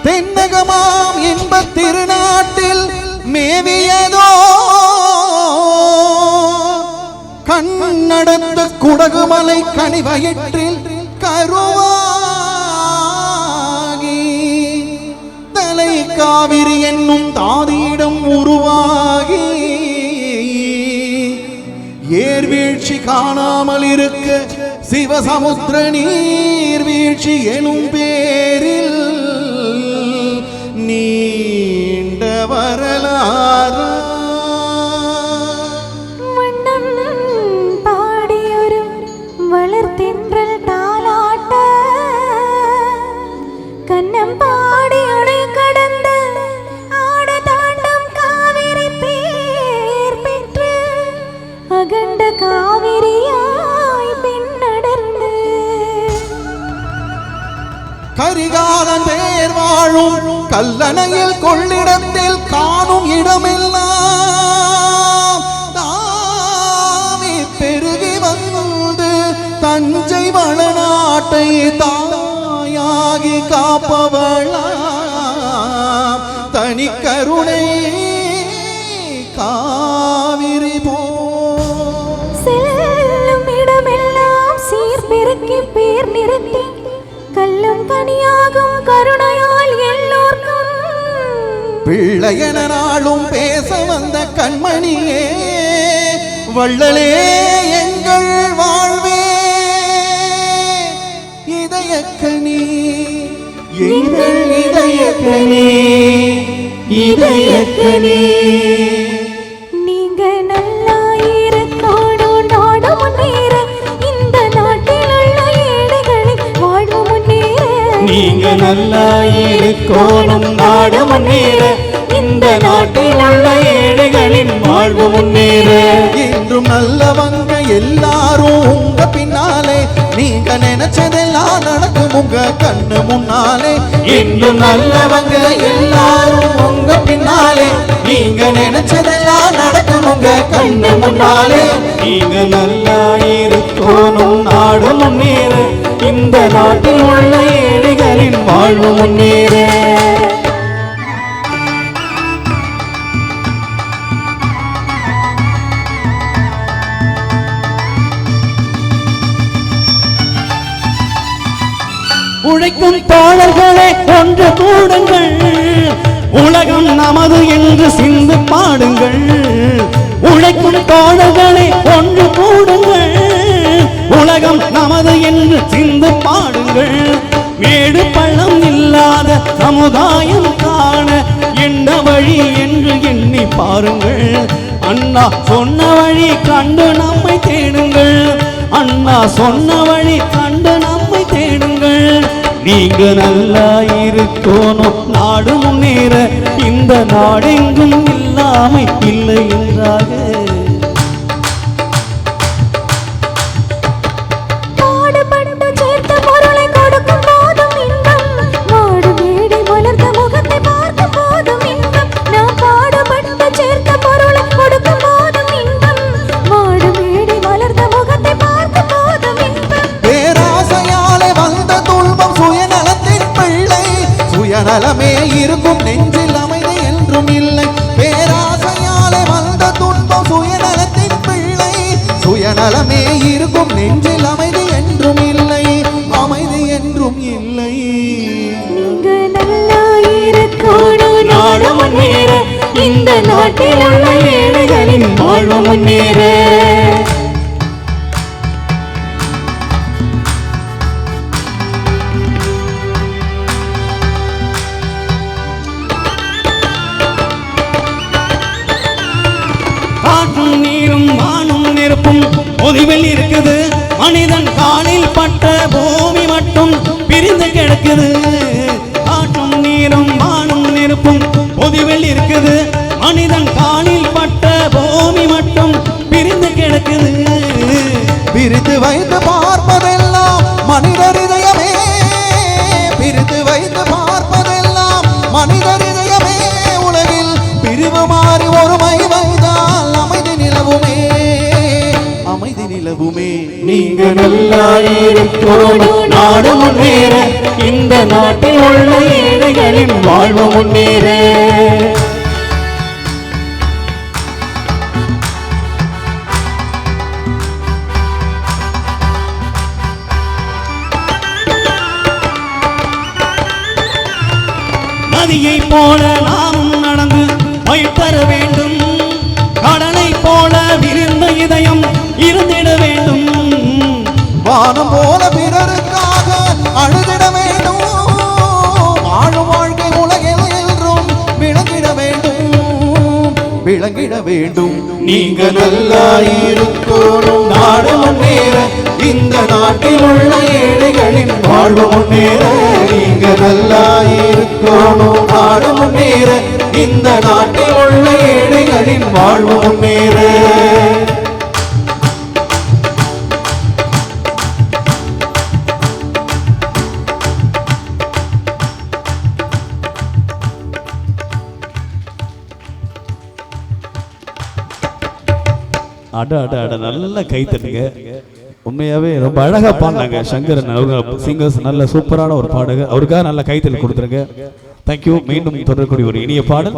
தென்னகமாம் இன்பத் திருநாட்டில் மேவியதோ கண்ணடந்த குடகுமலை கனிவயிற்றில் கருவாகி தலை காவிரி என்னும் தாதியிடம் உருவாகி ஏர்வீழ்ச்சி காணாமல் இருக்க சிவசமுத்திர நீர்வீழ்ச்சி எனும் பேரில் நீண்ட வரலாறு மன்னம் பாடியொரு வளர்த்தென்றல் தாலாட்ட கண்ணம் பாடியொரு கடந்து ஆட தாண்டம் காவிரி பேர் பெற்று அகண்ட காவிரியாய் பின்னடர்ந்து கரிகாலன் பேர் வாழும் கல்லணையில் கொள்ளிடத்தில் காணும் இடமெல்லாம் தாவி பெருகி வந்து தஞ்சை வளநாட்டை தாயாகி காப்பவளாம் தனி கருணை காவிரி போ செல்லும் இடமெல்லாம் சீர்பெருக்கி பேர் நிறுத்தி கல்லும் கனியாகும் கருணையால் எல்லோர்க்கும் பிள்ளையன நாளும் பேச வந்த கண்மணியே வள்ளலே எங்கள் வாழ்வே இதயக்கனி எங்கள் இதயக்கனி இதயக்கனி நீங்க நல்லா இருக்கணும் நாடு முன்னேற இந்த நாட்டில் உள்ள ஏழைகளின் வாழ்வு முன்னேற நீங்க நல்லா இருக்கணும் நாடு முன்னேற இந்த நாட்டில் உள்ள ஏழைகளின் வாழ்வு முன்னேற என்றும் நல்லவங்க எல்லாரும் உங்க பின்னாலே நீங்க நினைச்சதெல்லாம் நடக்கும் உங்க கண்ணு முன்னாலே என்றும் நல்லவங்க எல்லாரும் உங்க பின்னாலே நீங்க நினைச்சதெல்லாம் நடக்கும் உங்க கண்ணு முன்னாலே நீங்க நல்லா இருக்கணும் நாடு முன்னேற இந்த நாட்டில் உள்ள ஏழைகளின் வாழ்வு முன்னேற உழைக்கும் தோழர்களே ஒன்று கூடுங்கள் உலகம் நமது என்று சிந்து பாடுங்கள் உழைக்கும் தோழர்களே ஒன்று கூடுங்கள் உலகம் நமது என்று சிந்து பாடுங்கள் மேடு பள்ளம் இல்லாத சமுதாயம் காண என்ன வழி என்று எண்ணி பாருங்கள் அண்ணா சொன்ன வழி கண்டு நம்மை தேடுங்கள் அண்ணா சொன்ன வழி கண்டு நம்மை தேடுங்கள் நீங்க நல்லா இருக்கணும் நாடு முன்னேற இந்த நாடெங்கும் இல்லாமை இல்லை என்றாக நலமே இருக்கும் நெஞ்சில் அமைதி என்றும் இல்லை பேராசையாலே வந்த துன்பம் சுயநலத்தின் பிள்ளை சுயநலமே இருக்கும் நெஞ்சில் அமைதி என்றும் இல்லை அமைதி என்றும் இல்லை நீங்க நல்லா இருக்கணும் நாடு முன்னேற இந்த நாட்டில் உள்ள ஏழைகளின் வாழ்வு முன்னேற பொதிவில் இருக்குது மனிதன் காலில் பட்ட பூமி மட்டும் பிரிந்து கிடக்குது காற்றும் நீரும் வானும் நெருப்பும் பொதிவில் இருக்குது மனிதன் காலில் பட்ட பூமி மட்டும் பிரிந்து கிடக்குது பிரித்து வைத்து பார்ப்பதெல்லாம் மனிதர் இதயமே பிரித்து வைத்து பார்ப்பதெல்லாம் மனிதர் இதயமே உலகில் பிரிவு மாறி ஒருமை வைத்தால் அமைதி நிலவுமே அமைதி நிலவுமே நீங்க நல்லா இருக்கணும் நாடு முன்னேற இந்த நாட்டில் உள்ள ஏழைகள் ஏழைகளின் வாழ்வு முன்னேற. நதியை போல நாமும் நடந்து வழித்தர வேண்டும். கடலை போல விரிந்த இதயம் இருந்திட வேண்டும். வானம் போல பிறருக்காக அழுதிட வேண்டும். வாழும் வாழ்க்கை உலகில் என்றும் விளங்கிட வேண்டும், விளங்கிட வேண்டும். நீங்க நல்லா இருக்கணும், நாடு முன்னேற, இந்த நாட்டில் உள்ள ஏழைகளின் வாழ்வு முன்னேற. நீங்க நல்லா இருக்கணும், நாடு முன்னேற, இந்த நாட்டில் உள்ள ஏழைகளின் வாழ்வு முன்னேற. அட அட அட நல்ல கை தட்டுங்க. உண்மையாவே ரொம்ப அழகா பாடினாங்க சங்கரன் அவங்க. சிங்கர்ஸ் நல்ல சூப்பரான ஒரு பாடகர். அவருக்காக நல்ல கைத்தல் கொடுத்துருங்க. தேங்க்யூ. மீண்டும் தொடரக்கூடிய ஒரு இனிய பாடல்.